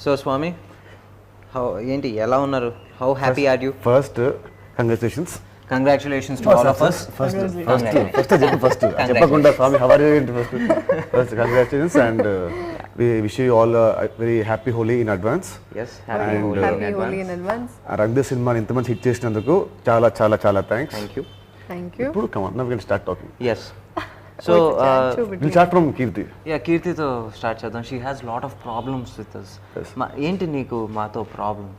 So స్వామి, ఏంటి ఎలా ఉన్నారు? How happy are you? First congratulations. Congratulations to all of us. First చెప్పకుండా Swami how are you ఏంటి first congratulations and we wish you all a very happy Holi in advance. Yes, happy Holi in advance. రంగ్ సినిమాని ఇంతమంది hit చేసినందుకు చాలా చాలా చాలా thanks. Thank you. ఇప్పుడు come on, now we can start talking. Yes. So we'll start from Kirti. Yeah, కీర్తితో start చేద్దాం. She has lot of problems with us. ఏంటి నీకు మాతో ప్రాబ్లం?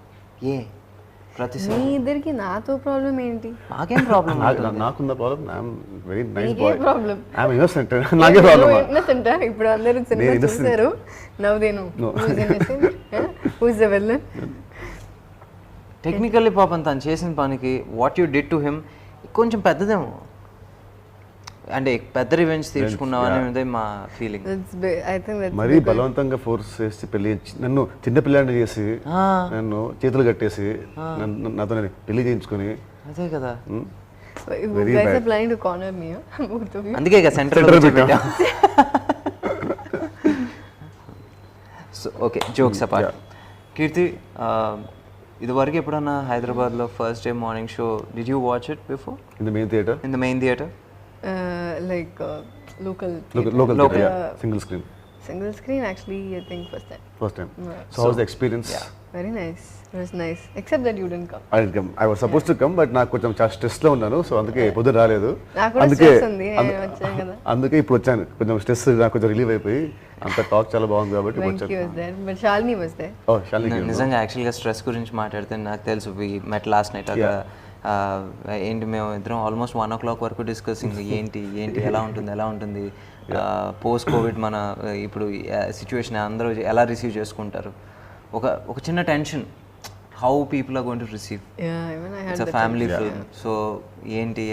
ప్రతిసారి మీ ఇద్దరికి నాతో ప్రాబ్లం ఏంటి? నాకేం ప్రాబ్లం? నాకున్న problem, I'm very nice bye. Problem I'm innocent. నాకే ప్రాబ్లం. ఇన్నోసెంట్ ఇప్పుడు అందరూ సినిమా చూశారు. Now they know who is innocent, who is the villain. Technically పాపం తను చేసిన పనికి what you did to him కొంచెం పెద్దదేమో, అంటే పెద్ద రివెంజ్ తీర్చుకున్నావు అనేది మా ఫీలింగ్. మరీ బలవంతంగా ఫోర్స్ చేసి పెళ్లి, నన్ను చిన్న పిల్లాడిని చేసి నన్ను చేతులు కట్టేసి నాతో పెళ్లి చేయించుకొని, అదే కదా. అందుకే సెంటర్ పెట్టా. So okay, jokes apart. Kirti, ఇదివరకు ఎప్పుడన్నా హైదరాబాద్లో first day morning show did you watch it before? In the main theatre? like local single screen actually. I think first time. So how was the experience? Very nice, it was nice, except that you didn't come. I didn't come. I was supposed to come, but నాకు కొంచెం stress లో ఉన్నాను, so అందుకే పొద్దున రాలేదు. అందుకే ఇప్పుడు వచ్చాను. కొంచెం స్ట్రెస్ నాకు కొంచెం రిలీవ్ అయిపోయి అంత టాక్ చాలా బాగుంది కాబట్టి but Shalini was there. Oh, Shalini. నిజంగా యాక్చువల్గా స్ట్రెస్ గురించి మాట్లాడితే నాకు తెలుసు. వి మెట్ లాస్ట్ నైట్. ఏంటి మేము ఇద్దరం ఆల్మోస్ట్ 1 o'clock వరకు డిస్కసింగ్ ఏంటి ఎలా ఉంటుంది పోస్ట్ కోవిడ్ మన ఇప్పుడు సిచ్యువేషన్ అందరూ ఎలా రిసీవ్ చేసుకుంటారు, ఒక చిన్న tension, how people are going to receive. It's a family film. So ఏంటి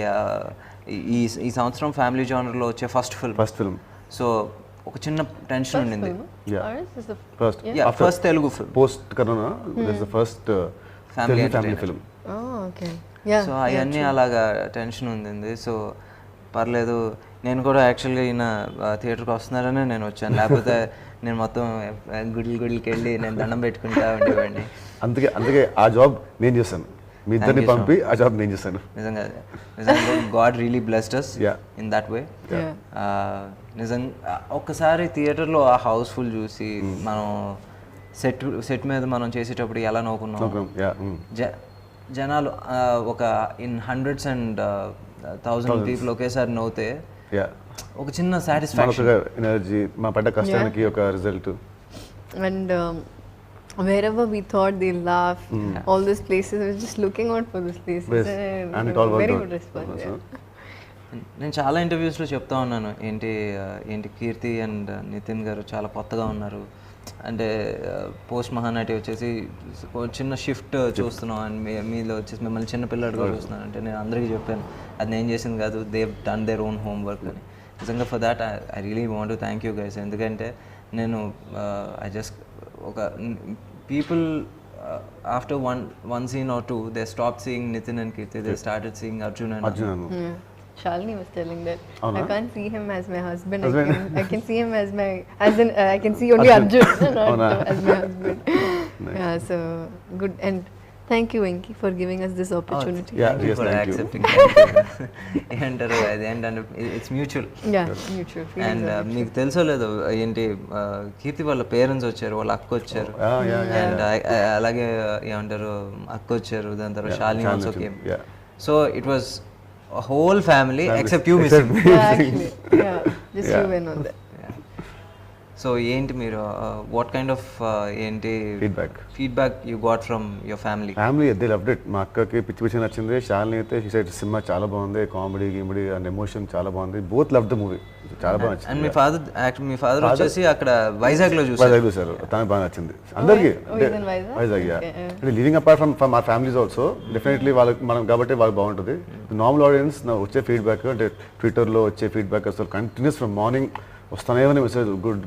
ఈ సంవత్సరం ఫ్యామిలీ జానర్లో వచ్చే ఫస్ట్ ఫిల్మ్. సో ఒక చిన్న టెన్షన్ ఉండింది. First Telugu film post corona, this the first family film. So అవన్నీ అలాగా టెన్షన్ ఉంది. సో పర్లేదు, నేను కూడా యాక్చువల్గా ఈయన థియేటర్కి వస్తున్నారనే నేను వచ్చాను, లేకపోతే నేను మొత్తం గుడికి వెళ్ళి నేను దండం పెట్టుకుంటా ఉండేవాడిని. అందుకే ఆ జాబ్ నేను చేశాను, మీ ఇద్దరిని పంపి ఆ జాబ్ నేను చేశాను. నిజంగా God really blessed us in that way. నిజంగా ఒక్కసారి థియేటర్లో ఆ హౌస్ఫుల్ చూసి మనం సెట్ మీద మనం చేసేటప్పుడు ఎలా నవ్వుకున్నాం. జనాలు ఒక ఇన్ హండ్రెడ్స్ అండ్ 1000 పీపుల్ ఒకేసారి నవ్వుతే ఒక చిన్న సాటిస్ఫాక్షన్, ఎనర్జీ, మా పడ్డ కష్టానికి ఒక result. And wherever we thought they'll laugh, all these places, we were just looking out for these places. And it all worked very out. good response. నేను చాలా ఇంటర్వ్యూస్లో చెప్తా ఉన్నాను, ఏంటి కీర్తి అండ్ నితిన్ గారు చాలా కొత్తగా ఉన్నారు, అంటే పోస్ట్ మహానటి వచ్చేసి చిన్న షిఫ్ట్ చూస్తున్నాం అండ్ మీలో వచ్చేసి మిమ్మల్ని చిన్న పిల్లడుగా చూస్తున్నాను. అంటే నేను అందరికీ చెప్పాను అది నేను చేసింది కాదు, they've done their own homework అని. నిజంగా for that I really want to thank you guys. ఎందుకంటే నేను ఐ జస్ట్ ఒక people after one scene or two they stop seeing Nithin and Keerthy, they started seeing Arjun and Shalini was telling that I can't see him as my husband. I can see him as I can see only Arjun, not as my husband. Nice. Yeah, so good. And thank you, Venki, for giving us this opportunity. Thank you for accepting. And it's mutual. Yeah, mutual. And మీకు తెలుసో లేదో ఏంటి కీర్తి వాళ్ళ parents వచ్చారు, వాళ్ళ అక్క వచ్చారు, and అలాగే ఏమంటారు అక్క వచ్చారు, దాని తర్వాత Shalini also came. So it was a whole family except you missing. Actually, just you went on that. So ఏంటి మీరు what kind of ఏంటి feedback you got from your family? They loved it. మా అక్కకి పిచ్చి నచ్చింది. శాలిని అయితే she said సినిమా చాలా బాగుంది, కామెడీ అండ్ ఎమోషన్ చాలా బాగుంది. both loved the movie. చాలా బాగా నచ్చింది. అండ్ మీ ఫాదర్ వచ్చేసి అక్కడ వైజాగ్ లో చూసారు, తనకు బాగా నచ్చింది. అందరికి వైజాగ్. అంటే living apart from our families also definitely వాళ్ళకి మనం కాబట్టి వాళ్ళకి బాగుంటుంది. నార్మల్ ఆడియన్స్ వచ్చే ఫీడ్బ్యాక్ అంటే ట్విట్టర్లో వచ్చే ఫీడ్బ్యాక్ అసలు కంటిన్యూస్ ఫ్రమ్ మార్నింగ్ వస్తానే మెసేజ్, గుడ్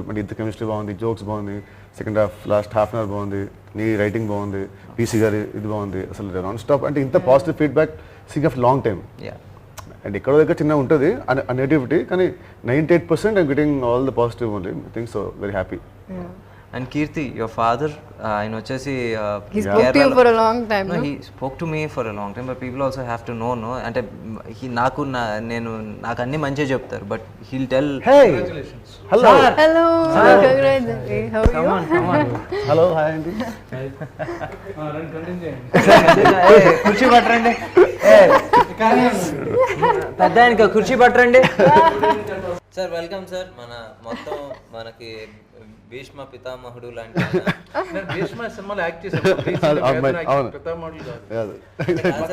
అంటే ఇంత కెమిస్ట్రీ బాగుంది, జోక్స్ బాగుంది, second half last half an hour బాగుంది, నీ రైటింగ్ బాగుంది, పీసీ గారి ఇది బాగుంది, అసలు నాన్ స్టాప్ అంటే ఇంత positive feedback seek of long time. And ఎక్కడో దగ్గర చిన్న ఉంటుంది ఆ నెగిటివిటీ, కానీ 98% I'm getting all the positive only things. So very happy. And Keerthy your father ఆయన వచ్చేసి He spoke to you for a long time, no? he spoke to me for a long time, but people also have to know, no, అంటే నాకు అన్ని మంచిగా చెప్తారు, but he'll tell hello Hello, congratulations. How are you? Hello hi అండి. కుర్చీ పట్టరండి, పెద్ద ఆయనకి కుర్చీ పట్టరండి. Sir welcome sir. మొత్తం మనకి భీష్మ పితామహుడు లాంటి భీష్మ సినిమాలో యాక్ట్ చేశాను, పితామహుడు కాదు.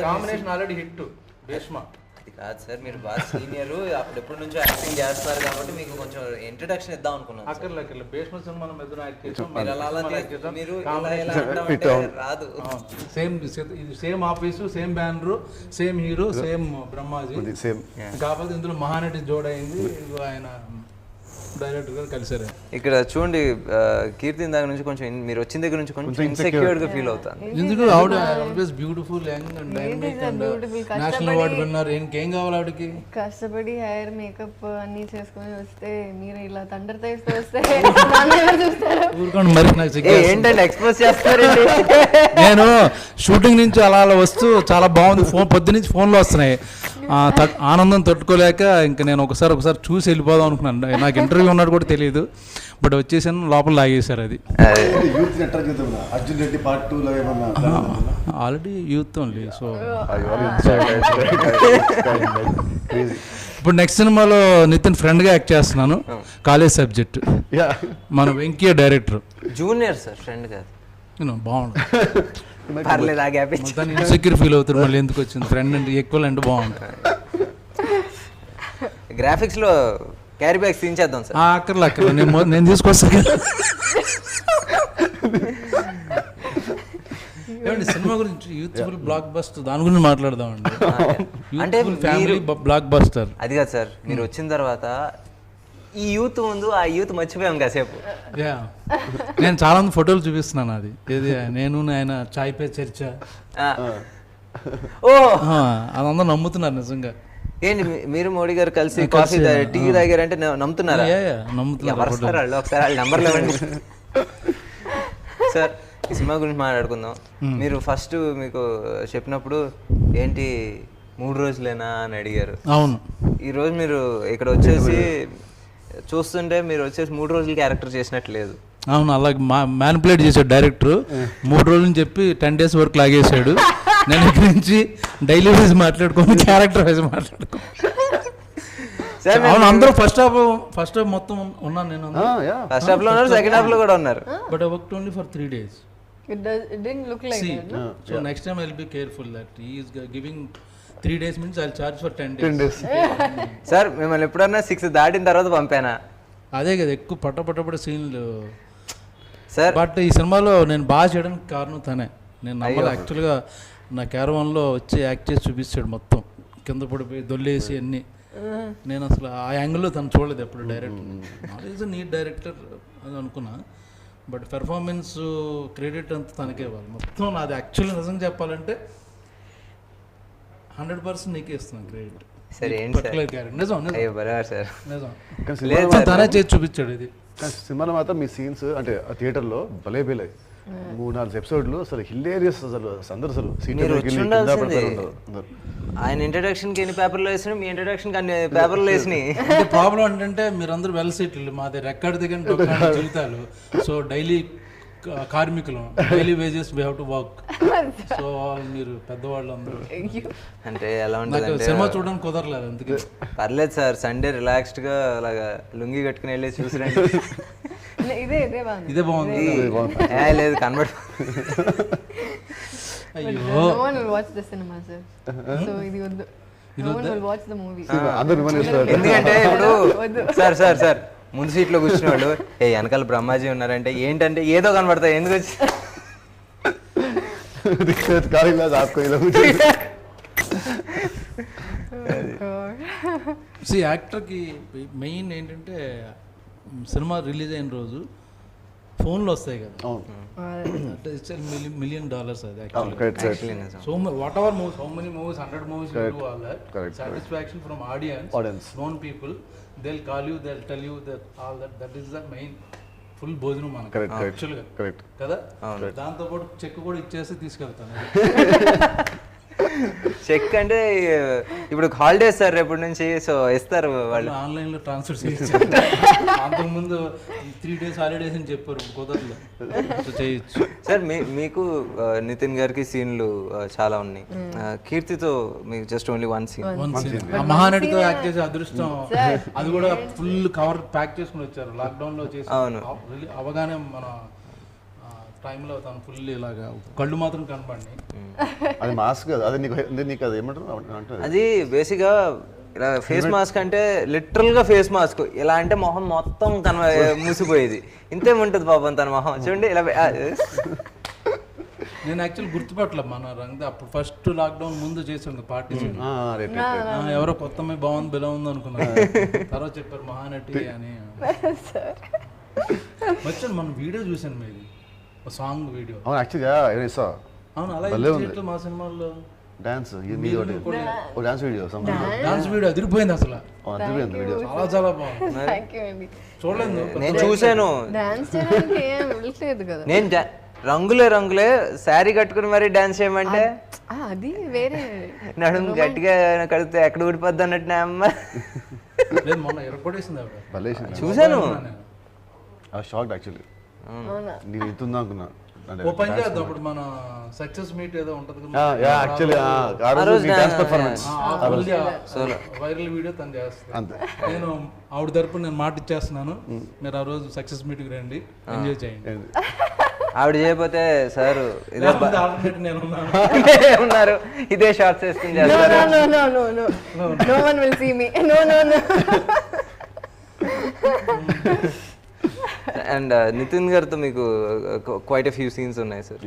Combination already hit Bheeshma. అది కాదు సార్, మీరు బాగా సీనియర్, అప్పుడెప్పటి నుంచో యాక్టింగ్ చేస్తున్నారు కాబట్టి మీకు కొంచెం ఇంట్రడక్షన్ ఇద్దాం అనుకున్నాను. అక్కడ భీష్మ సినిమాలో మీద యాక్ట్ చేసాం. మీరు ఇలా అంటామంటే రాదు. Same office, same banner, same hero, same Brahmaji. Same కాకపోతే ఇందులో మహానటి జోడైంది, ఆయన డైరెక్టర్ గారు కలిసారు. ఇక్కడ చూడండి, కీర్తి దగ్గర నుంచి కొంచెం మీరు వచ్చిన దగ్గర నుంచి కొంచెం ఇన్సెక్యూర్ గా ఫీల్ అవుతాను. ఎందుకు ఆవిడ always beautiful, young and dynamic and national award winner. ఇంకేం కావాలి ఆవిడకి? కష్టపడి హెయిర్ మేకప్ అన్ని చేసుకొని వస్తే మీరు ఇలా తండ్రి తీస్తూ వస్తే ఊరుకోండి మరి, నాకు ఏంటంటే ఎక్స్ప్రెస్ చేస్తారండి. నేను షూటింగ్ నుంచి అలా వస్తూ చాలా బాగుంది, పొద్దు నుంచి ఫోన్లో వస్తున్నాయి, ఆనందం తట్టుకోలేక ఇంకా నేను ఒకసారి చూసి వెళ్ళిపోదాం అనుకున్నాను. నాకు ఇంటర్వ్యూ ఉన్నాడు కూడా తెలియదు, బట్ వచ్చేసాను, లోపల లాగేశారు. అది ఆల్రెడీ యూత్ ఓన్లీ. సో ఇప్పుడు నెక్స్ట్ సినిమాలో నితిన్ ఫ్రెండ్గా యాక్ట్ చేస్తున్నాను, కాలేజ్ సబ్జెక్ట్. మన Venkaiah director. Junior sir, friend కాదు. బాగుంటుంది, పర్లేదు. ఇన్సెక్యూర్ ఫీల్ అవుతారు, మళ్ళీ ఎందుకు వచ్చింది ఫ్రెండ్ అంటే ఈక్వల్ అంటే బాగుంటుంది. గ్రాఫిక్స్ లో క్యారీ బ్యాగ్స్ తీయించేద్దాం సార్. అక్కర్లే నేను తీసుకొస్తాను. ఏమండి సినిమా గురించి, యూత్ఫుల్ బ్లాక్ బస్టర్, దాని గురించి మాట్లాడదామండి. అంటే ఫ్యామిలీ బ్లాక్ బస్టర్ అది కాదు సార్, మీరు వచ్చిన తర్వాత ఈ యూత్ ముందు ఆ యూత్ మర్చిపోయాం కాసేపు. నేను చాలా మంది ఫోటోలు చూపిస్తున్నాను, అది ఏది నేను ఆయన చాయ్ పే చర్చ, ఓ అదంతా నమ్ముతున్నారు నిజంగా. ఏంటి మీరు మోడీ గారు కలిసి కాఫీ టీ తాగారంటే నమ్ముతున్నారా? నమ్ముతున్నారు. ఒకసారి వాళ్ళ నెంబర్లు ఇవ్వండి సార్. ఈ సినిమా గురించి మాట్లాడుకుందాం. మీరు ఫస్ట్ మీకు చెప్పినప్పుడు ఏంటి 3 రోజులేనా అని అడిగారు. అవును. ఈరోజు మీరు ఇక్కడ వచ్చేసి చూస్తుంటే మీరు వచ్చేసి 3 రోజులు క్యారెక్టర్ చేసినట్టు లేదు. అవును, అలాగే మ్యానిపులేట్ చేశాడు డైరెక్టర్. 3 రోజులు చెప్పి 10 days వరకు లాగేశాడు. నేను ఇక్కడి నుంచి డైలీ వైజ్ మాట్లాడుకోని క్యారెక్టర్ వైజ్ మాట్లాడుకో. అవును, అందరూ ఫస్ట్ హాఫ్ మొత్తం ఉన్నాను నేను. ఫస్ట్ హాఫ్ లో ఉన్నారు, సెకండ్ హాఫ్ లో కూడా ఉన్నారు. But I worked only for 3 days. It didn't look like that, no? So next time I'll be careful that he is giving 3 days means I'll charge for 10 days. Sir మిమ్మల్ని ఎప్పుడన్నా 6 దాటిన తర్వాత పంపానా? అదే కదా ఎక్కువ పట్టపట్ట సీన్లు సార్. బట్ ఈ సినిమాలో నేను బాగా చేయడానికి కారణం తనే. నేను నమ్మలే యాక్చువల్గా. నా క్యారవాన్లో వచ్చి యాక్ట్ చేసి చూపిస్తాడు, మొత్తం కింద పడిపోయి దొల్లేసి అన్నీ. నేను అసలు ఆ యాంగిల్లో తను చూడలేదు ఎప్పుడు. Director not is neat director అని అనుకున్నా, బట్ పెర్ఫార్మెన్స్ క్రెడిట్ అంతా తనకే ఇవ్వాలి మొత్తం. నాది యాక్చువల్లీ నిజంగా చెప్పాలంటే 100% నీకే ఇస్తున్నాను క్రెడిట్. సరే తనే చేసి చూపించాడు ఇది. సినిమాలో మాత్రం మీ సీన్స్ అంటే ఆ థియేటర్లో భలే బేలాయి. 3-4 ఎపిసోడ్లు అసలు హిలేరియస్. అందరూ అసలు ఆయన ఇంట్రడక్షన్ కి ఎన్ని పేపర్లు వేసినా, మీ ఇంట్రడక్షన్ కి అన్ని పేపర్లు వేసినాయి. ప్రాబ్లం ఏంటంటే మీరందరూ వెల్ సెటిల్డ్, మాది రెక్కడి దగ్గర జీవితాలు. సో డైలీ కార్మికులు, daily wages we have to work. So మీరు పెద్దవాళ్ళు అందరూ అంటే ఎలా ఉంటుంది, సినిమా చూడడానికి కుదరలేదు. అందుకే పర్లేదు సార్, సండే రిలాక్స్డ్ గా అలాగా లుంగి కట్టుకుని వెళ్ళి చూసిరండి. ఇదే బాగుంది. లేదు కన్వర్ట్. అయ్యో ఎందుకంటే ఇప్పుడు సార్ ముందు సీట్లో కూర్చున్న వాళ్ళు వెనకాల బ్రహ్మాజీ ఉన్నారంటే ఏంటంటే ఏదో కనబడతాయి. ఎందుకు వచ్చి యాక్టర్కి మెయిన్ ఏంటంటే సినిమా రిలీజ్ అయిన రోజు ఫోన్లో వస్తాయి కదా, $1 million అది actually. So what ever movies, how many movies, 100 movies you do, all that satisfaction from audience, known people, they'll call you, they'll tell you that all that is the main full భోజనం మనకి correct యాక్చువల్గా correct కదా, దాంతో పాటు check కూడా ఇచ్చేసి తీసుకెళ్తాను. Check అంటే ఇప్పుడు హాలిడేస్ సార్ రేపటి నుంచి, సో ఇస్తారు వాళ్ళు. ఆన్లైన్లో ట్రాన్స్ఫర్ చేయొచ్చు. అంతకుముందు 3 days హాలిడేస్ అని చెప్పారు, కుదరదు. సో చేయొచ్చు సార్. మీకు నితిన్ గారికి సీన్లు చాలా ఉన్నాయి. కీర్తితో మీకు జస్ట్ ఓన్లీ 1 scene. ఆ మహానటితో యాక్ట్ చేసే అదృష్టం, అది కూడా ఫుల్ కవర్ ప్యాక్ చేసుకుని వచ్చారు లాక్డౌన్ లో చేసి. అవగానే మన టైంలో తను ఫుల్ ఇలాగా కళ్ళు మాత్రం కనపడి. అది మాస్క్, అది నీకు అది ఏమంటారు, అది బేసిక్గా ఇలా ఫేస్ మాస్క్ అంటే లిటరల్ గా ఫేస్ మాస్క్. ఇలా అంటే మొహం మొత్తం మూసిపోయేది. ఇంతేముంటది పాపం తన మొహం చూడండి ఇలా. నేను యాక్చువల్ గుర్తుపట్టలే మన రంగ అప్పుడు ఫస్ట్ లాక్డౌన్ ముందు చేసాం పార్టీ. ఎవరో కొత్త అమ్మాయి బాగుంది బిలా ఉంది అనుకున్నాను. తర్వాత చెప్పారు మహానటి అని. వచ్చాను మన వీడియో చూసాను మీది, సాంగ్ వీడియో. అవును యాక్చువల్గా ఏసా. అవును అలా మా సినిమాల్లో dance dance video, dance video అదిరిపోయింది అసలు. వీడియో చాలా చాలా బాగుంది. చూడలేదు నేను చూసాను. డాన్స్ చేయడానికి ఏం వెళ్ళలేదు కదా. నేను రంగులే శారీ కట్టుకుని మరి డాన్స్ చేయమంటే అది వేరే. నడుము గట్టిగా కడితే ఎక్కడ ఊడిపోద్ది అన్నట్టు నా అమ్మ. మొన్న ఎరగొట్టేసింది ఆవిడ. చూసాను. Shock actually. నేను ఇంతుందా అనుకున్నా. ఓ పని చేద్దాం, అప్పుడు మన సక్సెస్ మీట్ ఏదో ఉంటది వైరల్ వీడియో తను చేస్తాను. నేను ఆవిడ తరపున నేను మాట ఇచ్చేస్తున్నాను, మీరు ఆ రోజు సక్సెస్ మీట్ కి రండి, ఎంజాయ్ చేయండి. ఆవిడ చేయకపోతే సార్ నేను ఉన్నారు ఇదే షార్ట్స్ వేసుకుని చేస్తారు. No one will see me. No. And Nithin గారితో మీకు క్వైట్ ఎ ఫ్యూ సీన్స్ ఉన్నాయి సార్.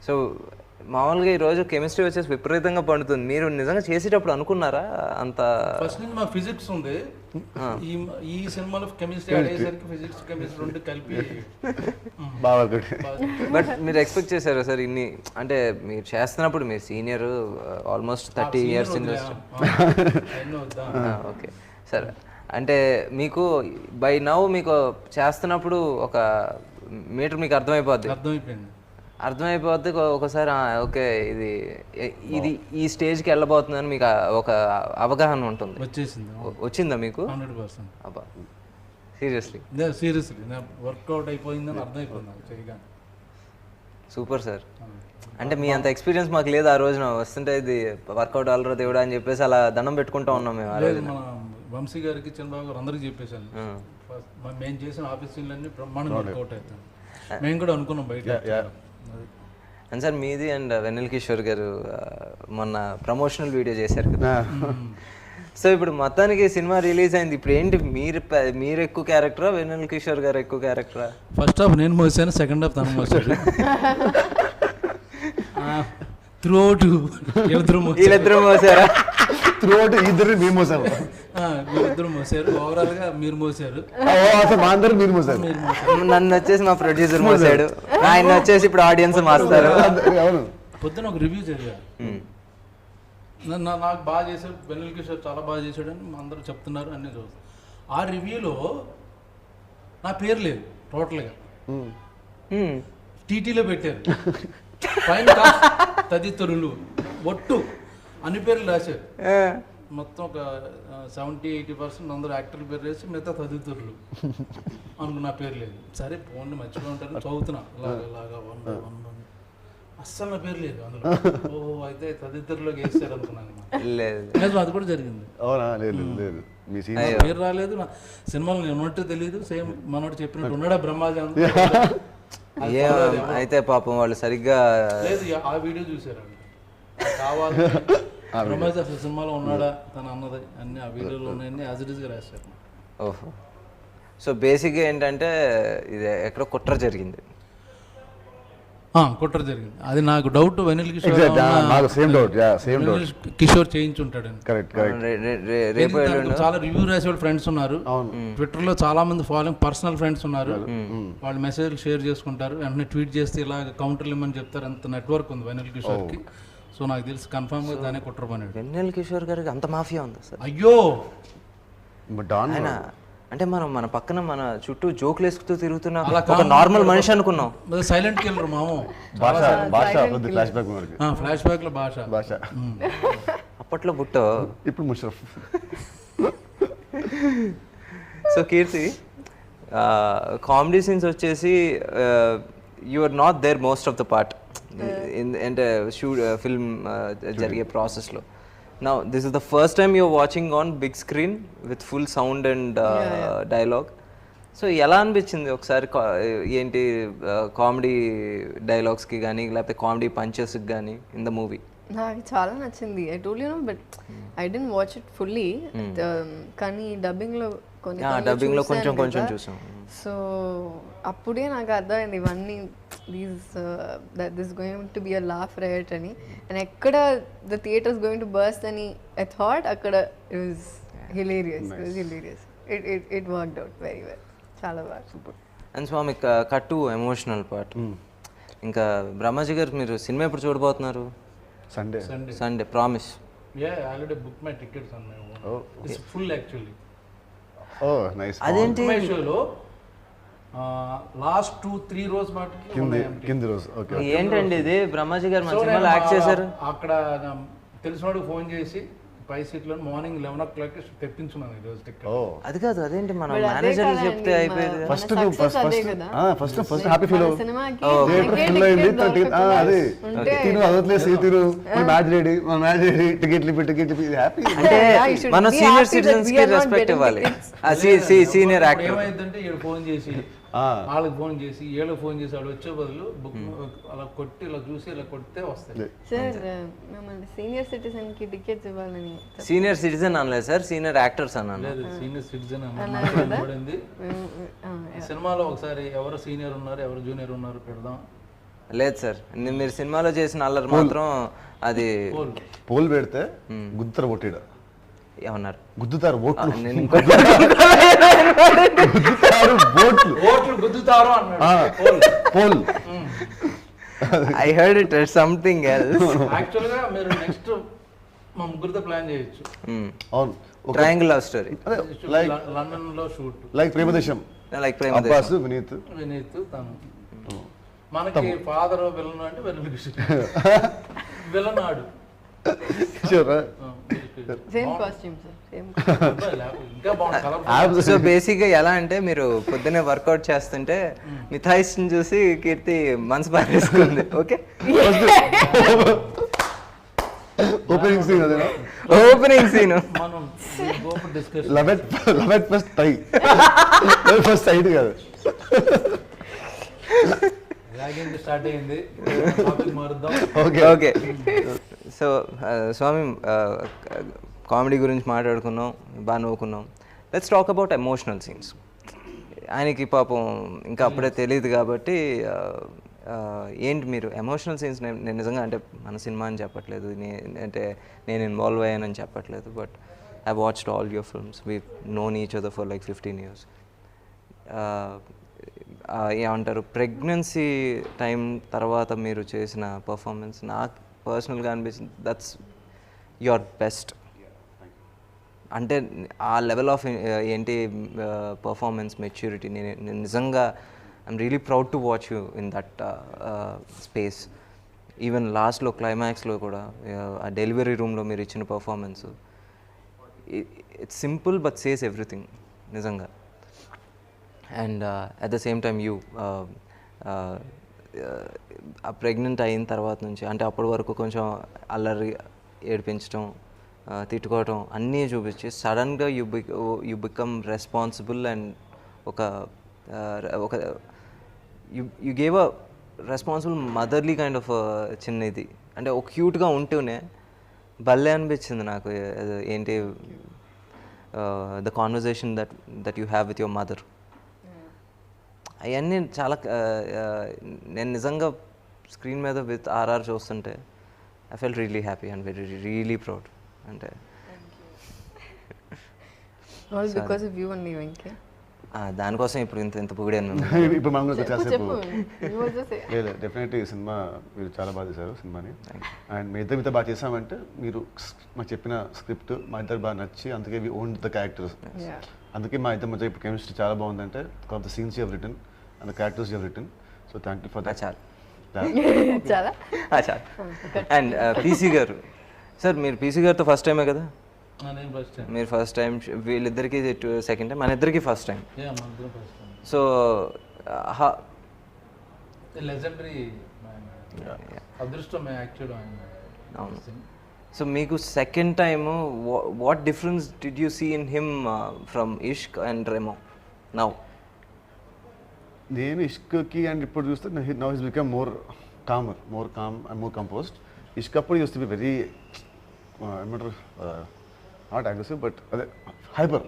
సో మామూలుగా ఈరోజు కెమిస్ట్రీ వచ్చేసి విపరీతంగా పండుతుంది. మీరు నిజంగా చేసేటప్పుడు అనుకున్నారా అంత? ఫస్ట్ నుంచి మా ఫిజిక్స్ ఉంది, ఈ సినిమాలో కెమిస్ట్రీ అయ్యేసరికి ఫిజిక్స్ కెమిస్ట్రీ రెండు కలిపి బాగా. బట్ మీరు ఎక్స్పెక్ట్ చేశారా సార్ ఇన్ని? అంటే మీరు చేస్తున్నప్పుడు మీరు senior almost 30 years industry. Okay sir, అంటే మీకు బై నౌ మీకు చేస్తున్నప్పుడు ఒక మీటర్ మీకు అర్థమైపోద్ది ఒకసారి. ఓకే ఇది ఈ స్టేజ్కి వెళ్ళబోతుందని మీకు ఒక అవగాహన ఉంటుంది. వచ్చిందా మీకు? 100%. అబ్బా సీరియస్లీ వర్కౌట్ అయిపోయిందని అర్థమైపోయింది. Super sir. అంటే మీ అంత ఎక్స్పీరియన్స్ మాకు లేదు. ఆ రోజున వస్తుంటే ఇది వర్కౌట్ అవ్వరా దేవుడా అని చెప్పేసి అలా దండం పెట్టుకుంటా ఉన్నాం మేము. ఆ రోజు వంశీ గారికి, చంద్రబాబు గారు అందరికి చెప్పేశాను, మేము చేసిన ఆఫీస్ సీన్లన్నీ బ్రహ్మాండంగా వర్కౌట్ అవుతాను. మేము కూడా అనుకున్నాం బయట. అండ్ సార్ మీది అండ్ వెన్నెల కిషోర్ గారు మొన్న ప్రమోషనల్ వీడియో చేశారు కదా. సో ఇప్పుడు మొత్తానికి సినిమా రిలీజ్ అయింది. ఇప్పుడు ఏంటి, మీరు ఎక్కువ క్యారెక్టరా వెన్నెల కిషోర్ గారు ఎక్కువ క్యారెక్టరా? ఫస్ట్ హాఫ్ నేను మోసాను, సెకండ్ హాఫ్ తను మోసాడు. త్రూఅవుట్ వీళ్ళిద్దరూ మోసారా? త్రూఅవుట్ ఇద్దరు మేము మోసాము. వీళ్ళిద్దరు మోసారు, ఓవరాల్ గా మీరు మోసారు. మా అందరూ మీరు మోసారు. నన్ను వచ్చేసి మా ప్రొడ్యూసర్ మోసాడు, ఆయన వచ్చేసి ఇప్పుడు ఆడియన్స్ మారుస్తారు. పొద్దున ఒక రివ్యూ చదివారు, నాకు బాగా చేశాడు, వెన్నెల కిషోర్ చాలా బాగా చేశాడు అని అందరూ చెప్తున్నారు అన్ని రోజు. ఆ రివ్యూలో నా పేరు లేదు టోటల్గా, టీటీలో పెట్టారు. పైన తదితరులు ఒట్టు అన్ని పేర్లు రాశారు. మొత్తం ఒక 70-80% అందరూ యాక్టర్ల పేరు వేసి మిగతా తదితరులు అనుకున్న పేరు లేదు. సరే ఫోన్లు మర్చిపోయి ఉంటారు, చదువుతున్నా ఇలాగా అస్సలు నా పేరు లేదు అందులో. ఓహో అయితే తదితరులోకి వేసారు అనుకున్నాను. లేదు అది కూడా జరిగింది. పేరు రాలేదు, నా సినిమాలో నేను ఉన్నట్టు తెలియదు. సేమ్ మనోడు చెప్పినట్టు ఉన్నాడా బ్రహ్మాజీ అయితే పాపం వాళ్ళు సరిగ్గా లేదు. ఆ వీడియో చూసారు కావాలి బ్రహ్మాజీ అసలు సినిమాలో ఉన్నాడా తను అన్నది అన్ని ఆ వీడియోలో ఉన్నాయని యాజ్ ఇట్ ఈస్గా రాశారు. ఓహో. సో బేసిక్గా ఏంటంటే ఇది ఎక్కడో కుట్ర జరిగింది. అది నాకు డౌట్. వెన్నెల కిషోర్ చేయించుంటాడు. చాలా రివ్యూ రాసే ఫ్రెండ్స్ ఉన్నారు, ట్విట్టర్ లో చాలా మంది ఫాలోయింగ్ పర్సనల్ ఫ్రెండ్స్ ఉన్నారు. వాళ్ళు మెసేజ్లు షేర్ చేసుకుంటారు, వెంటనే ట్వీట్ చేస్తే ఇలా కౌంటర్లు ఇమ్మని చెప్తారు. అంత నెట్వర్క్ ఉంది వెన్నెల కిషోర్ కి. సో నాకు తెలిసి కన్ఫర్మ్ గా దానే కుట్ర పని. వెన్నెల కిషోర్ గారికి అంత మాఫియా ఉంది సార్? అయ్యో అంటే మనం మన పక్కన మన చుట్టూ జోకులు వేసుకుతూ తిరుగుతున్న ఒక నార్మల్ మనిషి అనుకున్నాం. సైలెంట్ కిల్లర్ మాము. భాష ఫ్లాష్ బ్యాక్ మనకి. ఫ్లాష్ బ్యాక్ లో భాష. అప్పట్లో బుట్టో, ఇప్పుడు Musharraf. So Keerthy, comedy scenes వచ్చేసి you are not there most of the part అంటే ఫిల్మ్ జరిగే ప్రాసెస్లో. Now, this is the first time you're watching on big screen with full sound and dialogue. So ఎలా అనిపించింది ఒకసారి ఏంటి కామెడీ డైలాగ్స్కి కానీ లేకపోతే కామెడీ పంచెస్కి కానీ ఇన్ ద మూవీ? నాకు చాలా నచ్చింది. I told you know, but I didn't watch it fully. కానీ డబ్బింగ్లో డబ్బింగ్లో కొంచెం చూసాం. సో అప్పుడే నాకు అర్థమైంది ఇవన్నీ this going to be a laugh right అని. అండ్ ఎక్కడ the theatres going to burst అని ఐ థాట్ అక్కడ it was hilarious. It worked out very well. చాలా బాగా. సూపర్. అండ్ స్వామి కట్టు ఎమోషనల్ పార్ట్. ఇంకా బ్రహ్మాజీ గారు మీరు సినిమా ఎప్పుడు చూడబోతున్నారు? Sunday promise. Already book my tickets on my own. It's full actually. Oh nice. అదేంటి షోలో లాస్ట్ 2-3 రోజు కింది రోజు. ఓకే. ఏంటండి ఇది? బ్రహ్మాజీ గారు మన సినిమాలో యాక్ట్ చేశారు. అక్కడ తెలిసినోడికి ఫోన్ చేసి పై సీట్లో మార్నింగ్ 11 o'clock తెప్పించున్నాను ఈ రోజు టికెట్. అది కాదు, అదేంటి మనం మేనేజర్ చెప్తే అయిపోయేది. ఫస్ట్ హ్యాపీ ఫీల్ ఫుల్ అయింది. అదే తిను అదట్లేదు తిను మ్యాచ్ రెడీ టికెట్లు హ్యాపీ. అంటే మన సీనియర్ సిటిజన్స్ కి రెస్పెక్ట్ ఇవ్వాలి. సీనియర్ యాక్టర్ ఏమైందంటే ఈడు ఫోన్ చేసి వాళ్ళకి ఫోన్ చేసి వీళ్ళకి ఫోన్ చేసి వాళ్ళు వచ్చే బదులు బుక్ అలా కొట్టి ఇలా చూసి ఇలా కొడితే వస్తాయి. సార్ మిమ్మల్ని సీనియర్ సిటిజన్ కి టికెట్స్ ఇవ్వాలని. సీనియర్ సిటిజన్ అనలేదు సార్, సీనియర్ యాక్టర్స్ అన్నాను. లేదు, సీనియర్ సిటిజన్ అన్నది. సినిమాలో ఒకసారి ఎవరు సీనియర్ ఉన్నారు ఎవరు జూనియర్ ఉన్నారు పెడదాం. లేదు సార్, మీరు సినిమాలో చేసిన అల్లరి మాత్రం అది పోల్ పెడితే గుద్దరు కొట్టిడ ఏమన్నారు? గుద్దుతారు ఓట్లు. గుద్దుతారు poll. I heard it something else. Actual గా మీరు నెక్స్ట్ మా ముగ్గురితో ప్లాన్ చేయొచ్చు. అవును, triangle love story like London లో shoot, like Premadesam, like Premadesam. Abbas Vineeth తను. మనకి ఫాదర్ విలన్ అంటే విలన్ ఆడు. Same costume sir, same. So basic గా ఎలా అంటే మీరు పొద్దున్నే వర్కౌట్ చేస్తుంటే మీ థైస్ ని చూసి కీర్తి మనసు పారేసుకుంది. ఓకే, ఓపెనింగ్ సీన్ అదేనా? ఓపెనింగ్ సీన్ మనం discuss 11th first tie first side కాదు. ర్యాగింగ్ స్టార్ట్ అయింది. టాపిక్ మారుద్దాం. ఓకే. సో స్వామి, కామెడీ గురించి మాట్లాడుకున్నాం, బాగా నవ్వుకున్నాం. Let's talk about emotional scenes. ఆయనకి పాపం ఇంకా అప్పుడే తెలియదు కాబట్టి ఏంటి మీరు ఎమోషనల్ సీన్స్? నేను నిజంగా అంటే మన సినిమా అని చెప్పట్లేదు, అంటే నేను ఇన్వాల్వ్ అయ్యానని చెప్పట్లేదు, but I watched all your films. We known each other for like 15 years. ఏమంటారు, ప్రెగ్నెన్సీ టైం తర్వాత మీరు చేసిన పర్ఫార్మెన్స్ నాకు పర్సనల్గా అనిపిస్తుంది దట్స్ యువర్ బెస్ట్. అంటే ఆ లెవెల్ ఆఫ్ ఏంటి పర్ఫార్మెన్స్, మెచ్యూరిటీ, నేను నిజంగా I'm really proud to watch you in that space. Even లాస్ట్లో క్లైమాక్స్లో కూడా ఆ డెలివరీ రూమ్లో మీరు ఇచ్చిన performance, it's simple but says everything నిజంగా. And at the same time you pregnant అయిన తర్వాత నుంచి, అంటే అప్పటి వరకు కొంచెం అల్లరి, ఏడిపించడం, తిట్టుకోవటం అన్నీ చూపించి సడన్గా యూ బికమ్ రెస్పాన్సిబుల్ అండ్ ఒక you gave a responsible motherly kind of చిన్న ఇది. అంటే ఒక క్యూట్గా ఉంటూనే భలే అనిపించింది నాకు. ఏంటి the conversation that you have with your mother, అవన్నీ చాలా నేను నిజంగా స్క్రీన్ మీద విత్ ఆర్ఆర్ చూస్తుంటే I felt really happy and really proud. అంటే all because of you only Venky. దానికోసం ఇప్పుడు ఇంత పొగిడాను. ఇప్పుడు మనం కూడా కాసేపు చెప్పు You also say. లేదు డెఫినెట్లీ ఈ సినిమా మీరు చాలా బాగా చేశారు సినిమాని. అండ్ మీ ఇద్దరు బాగా చేసామంటే మీరు మాకు చెప్పిన స్క్రిప్ట్ మా ఇద్దరు బాగా నచ్చి అందుకే we own the characters. Yeah. అందుకే మా ఇద్దరు మధ్య ఇప్పుడు కెమిస్ట్రీ చాలా బాగుందంటే of the scenes you have written and the characters you have written. So thank you for that. చాలు చాలా చాలు. అండ్ పీసీ గారు సార్, మీరు పీసీ గారితో ఫస్ట్ టైమే కదా? నేను ఫస్ట్ టైం. మీరు ఫస్ట్ టైం, వీళ్ళిద్దరికి సెకండ్ టైం, మన ఇద్దరికి ఫస్ట్ టైం. మన ఫస్ట్ టైం. సో లెజెండరీ అదృష్టం యాక్చువల్ ఆయన. అవును. సో మీకు second time what difference did you see in him from Ishq and Remo now? నేను ఇష్క్కి అండ్ ఇప్పుడు చూస్తే now his become more calm and more composed. Ishq అప్పుడు యూస్ టు బి వెరీ ఏమంటారు, నాట్ అగ్రెసివ్ బట్ అదే హైపర్,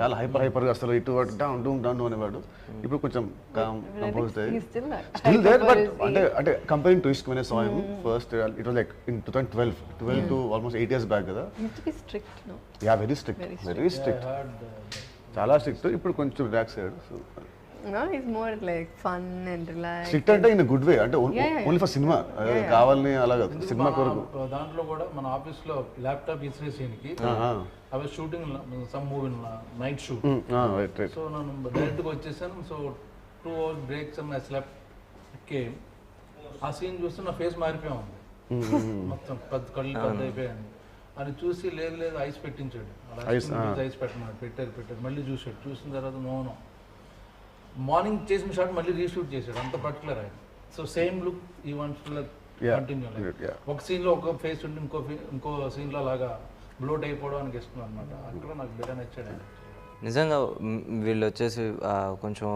చాలా హైపర్గా అసలు ఇటు డౌన్ అనేవాడు. ఇప్పుడు కొంచెం కామ్ కంపోజ్డ్ అయ్యి He's still still there. But అంటే comparing to Ishq when I saw him first, it was like in 2012 to almost 8 years back కదా. He used to be strict, no? Yeah very strict. చాలా strict. ఇప్పుడు కొంచెం relax అయ్యాడు. So No, he's more like fun and relaxed. Strict అంటే in good way, అంటే only for cinema కావాలని అలాగా cinema కొరకు. దాంట్లో కూడా మన ఆఫీస్ లో ల్యాప్టాప్ ఇసిరేసేయడానికి అవి shooting some movie night shoot. Right right. So నేను డైరెక్ట్గా వచ్చేసాను. So 2 hours breaks and I slept came. ఆ సీన్ చూస్తే నా ఫేస్ మారిపోయా ఉంది మొత్తం, కళ్ళు పెద్ద అయిపోయాను. అది చూసి లేదు ఐస్ పెట్టించాడు. ఐస్ పెట్టమన్నాడు. పెట్టారు. మళ్ళీ చూసిన తర్వాత నో మార్నింగ్ చేసిన షాట్ మళ్ళీ రీషూట్ చేశాడు. అంత పర్టికులర్ ఆయన. సో సేమ్ లుక్ ఈ వాంట్స్ టు కంటిన్యూ. ఒక సీన్లో ఒక ఫేస్ ఉండి ఇంకో సీన్లో అలాగా బ్లోట్ అయిపోవడానికి ఇస్తున్నాను అనమాట. అక్కడ నాకు బెటర్ నచ్చాడు ఆయన. నిజంగా వీళ్ళు వచ్చేసి కొంచెం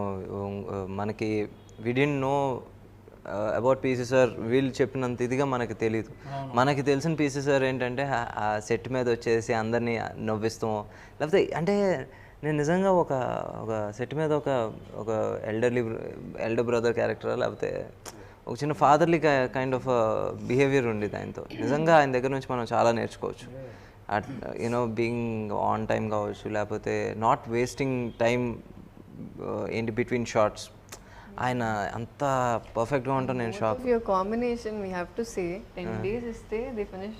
మనకి we didn't know about PC sir. వీళ్ళు చెప్పినంత ఇదిగా మనకి తెలియదు. మనకి తెలిసిన పీసీ సార్ ఏంటంటే ఆ సెట్ మీద వచ్చేసి అందరినీ నవ్విస్తాం, లేకపోతే అంటే నేను నిజంగా ఒక సెట్ మీద ఒక ఎల్డర్ బ్రదర్ క్యారెక్టర్, లేకపోతే ఒక చిన్న ఫాదర్లీ కైండ్ ఆఫ్ బిహేవియర్ ఉండేది ఆయనతో. నిజంగా ఆయన దగ్గర నుంచి మనం చాలా నేర్చుకోవచ్చు. యూనో బీయింగ్ ఆన్ టైం కావచ్చు, లేకపోతే నాట్ వేస్టింగ్ టైం ఏంటి బిట్వీన్ షార్ట్స్. ఆయన అంత పర్ఫెక్ట్గా ఉంటాను నేను shock. Your combination, we have to say 10 days stay, they finish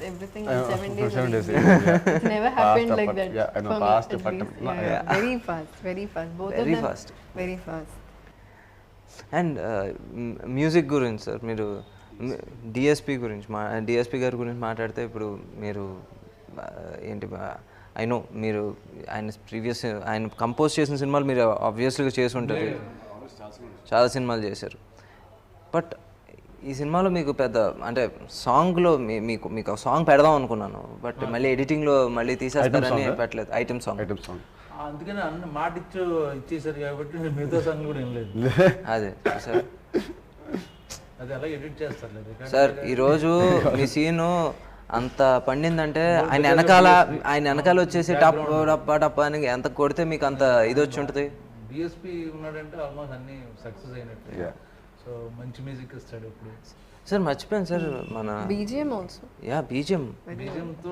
everything in 7 days. 7 days. It's never happened like that. Yeah, I know, for me, fast, at but least. not- Yeah. Very fast. Both Very of them. fast. Very fast. And music గురించి sir, మీరు DSP గురించి DSP గారి గురించి మాట్లాడితే, ఇప్పుడు మీరు ఏంటి I know మీరు ఆయన కంపోజ్ చేసిన సినిమాలు మీరు ఆబ్వియస్లీగా చేసి ఉంటారు, చాలా సినిమాలు చేశారు. బట్ ఈ సినిమాలో మీకు పెద్ద అంటే సాంగ్లో మీకు సాంగ్ పెడదాం అనుకున్నాను, బట్ మళ్ళీ ఎడిటింగ్లో మళ్ళీ తీసేస్తారని పెట్టలేదు. Item song. అందుకని అన్ని మాట ఇచ్చేసారు కాబట్టి నేను మిగతా సాంగ్ కూడా ఏం లేదు. అదే సార్, అది అలా ఎడిట్ చేస్తారు సార్. ఈరోజు మీ సీను అంత పండిందంటే ఆయన వెనకాల వచ్చేసి టప్ అని ఎంత కొడితే మీకు అంత ఇది వచ్చి ఉంటుంది. డిఎస్పి ఉన్నాడంటే ఆల్మోస్ట్ అన్ని సక్సెస్ అయినట్టు. సో మంచి మ్యూజిక్ ఇస్తాడు ఇప్పుడు. సార్ మర్చిపోయాను సార్, మన BGM also. Yeah BGM. బీజిఎంతో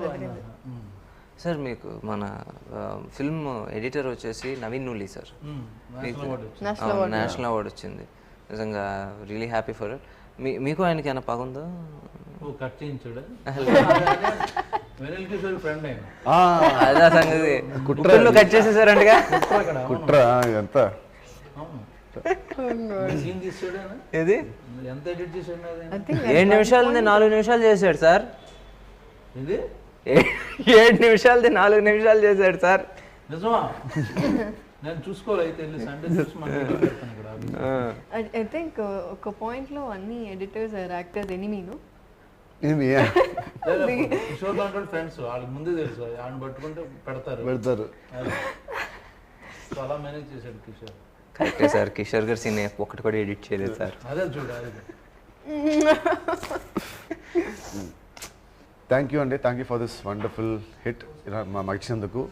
సార్ మీకు మన ఫిల్మ్ ఎడిటర్ వచ్చేసి Naveen Nooli sir. National award వచ్చింది. నిజంగా రియలీ హ్యాపీ ఫర్ ఇట్. మీకు ఆయనకి ఏమైనా పగుందా? కట్ చేయించాడు. వెనల్ కిషోర్ ఫ్రెండ్ ఆయన. అదే సంగతి. కుట్రలో కట్ చేసేసారంటగా. కుట్ర ఎంత సీన్ తీసాడు ఏది ఎంత ఎడిట్ చేశాడు? 7 నిమిషాలది 4 నిమిషాలు చేశాడు సార్. ఇది 7 నిమిషాలది 4 నిమిషాలు చేశాడు సార్. నిజమా? నేను చూసుకోవాలి అయితే సండే చూసి I think ఒక పాయింట్ లో అన్ని ఎడిటర్స్ ఆర్ యాక్టర్స్ ఎనిమీను. కిషోర్ దాంట్లో ఫ్రెండ్స్ వాళ్ళకి ముందే తెలుసు, ఆయన పట్టుకుంటే పెడతారు. అలా మేనేజ్ చేశాడు కిషోర్. కరెక్టే సార్. కిషోర్ గారు సీన్ ఒకటి కూడా ఎడిట్ చేయలేదు సార్. అదే చూడు. థ్యాంక్ యూ అండి. Thank you for this wonderful hit మాకు ఇచ్చినందుకు.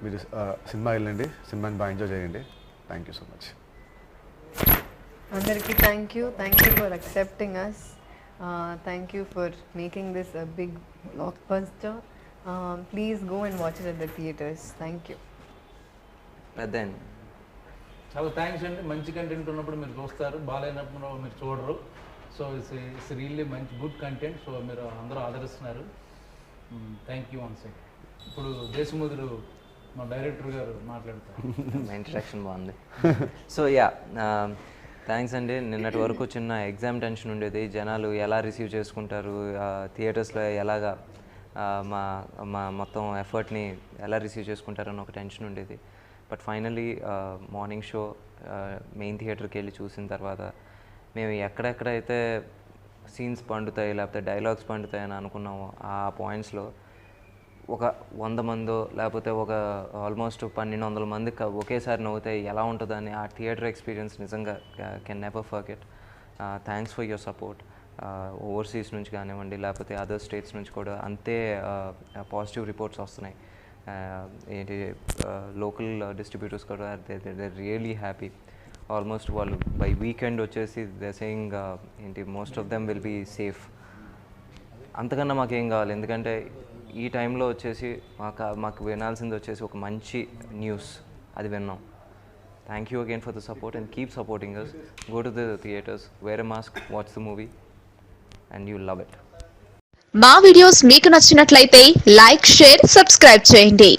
మీరు సినిమా వెళ్ళండి, సినిమాని బాగా ఎంజాయ్ చేయండి. Thank you so much. అందరికీ thank you for accepting us. Thank you for making this a big blockbuster. Please go and watch it at the theaters. Thank you. Then చాలా థ్యాంక్స్ అండి. మంచి కంటెంట్ ఉన్నప్పుడు మీరు చూస్తారు, బాగాలేనప్పుడు మీరు చూడరు. సో ఇట్స్ రియల్లీ మంచి గుడ్ కంటెంట్. సో మీరు అందరూ ఆదరిస్తున్నారు. Thank you once again. ఇప్పుడు దేశముద్రు మా డైరెక్టర్ గారు మాట్లాడతారు. మా ఇంట్రడక్షన్ బాగుంది. సో యా, థ్యాంక్స్ అండి. నిన్నటి వరకు చిన్న ఎగ్జామ్ టెన్షన్ ఉండేది, జనాలు ఎలా రిసీవ్ చేసుకుంటారు, థియేటర్స్లో ఎలాగా మా మా మొత్తం ఎఫర్ట్ని ఎలా రిసీవ్ చేసుకుంటారని ఒక టెన్షన్ ఉండేది. But finally morning show main థియేటర్కి వెళ్ళి చూసిన తర్వాత మేము ఎక్కడెక్కడైతే సీన్స్ పండుతాయి లేకపోతే డైలాగ్స్ పండుతాయి అని అనుకున్నామో ఆ పాయింట్స్లో ఒక 100 మందో లేకపోతే ఒక ఆల్మోస్ట్ 1200 మంది ఒకేసారి నవ్వుతాయి ఎలా ఉంటుందని ఆ థియేటర్ ఎక్స్పీరియన్స్ నిజంగా can never forget. Thanks for your support. Overseas నుంచి కానివ్వండి లేకపోతే అదర్ స్టేట్స్ నుంచి కూడా అంతే పాజిటివ్ రిపోర్ట్స్ వస్తున్నాయి. ఏంటి లోకల్ డిస్ట్రిబ్యూటర్స్ కూడా దే రియలీ హ్యాపీ. ఆల్మోస్ట్ వాళ్ళు బై వీకెండ్ వచ్చేసి దే సేయింగ్ ఏంటి most of them will be safe. అంతకన్నా మాకేం కావాలి, ఎందుకంటే ఈ టైంలో వచ్చేసి మాకు వినాల్సింది వచ్చేసి ఒక మంచి న్యూస్, అది విన్నాం. Thank you again for the support and keep supporting us. Go to the theatres, wear a mask, watch the movie and you love it. మా వీడియోస్ మీకు నచ్చినట్లయితే లైక్, షేర్, సబ్స్క్రైబ్ చేయండి.